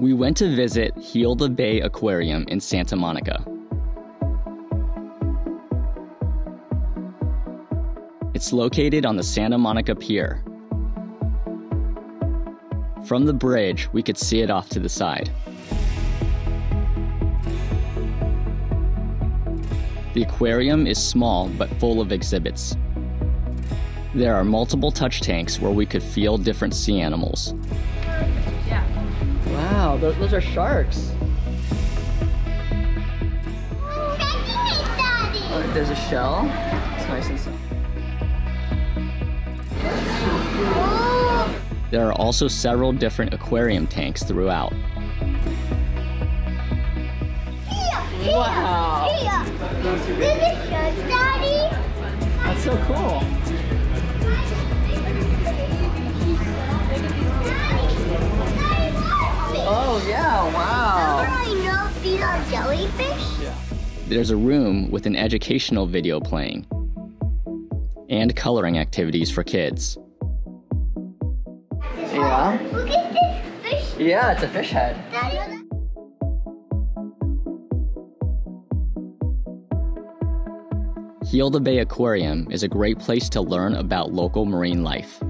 We went to visit the Bay Aquarium in Santa Monica. It's located on the Santa Monica Pier. From the bridge, we could see it off to the side. The aquarium is small but full of exhibits. There are multiple touch tanks where we could feel different sea animals. Yeah. Wow, those are sharks. Oh, there's a shell. It's nice and soft. There are also several different aquarium tanks throughout. Wow! This is shark, Daddy. That's so cool. Oh yeah, wow. I know these are jellyfish. There's a room with an educational video playing and coloring activities for kids. Yeah? Look at this fish. Yeah, it's a fish head. Daddy. the Bay Aquarium is a great place to learn about local marine life.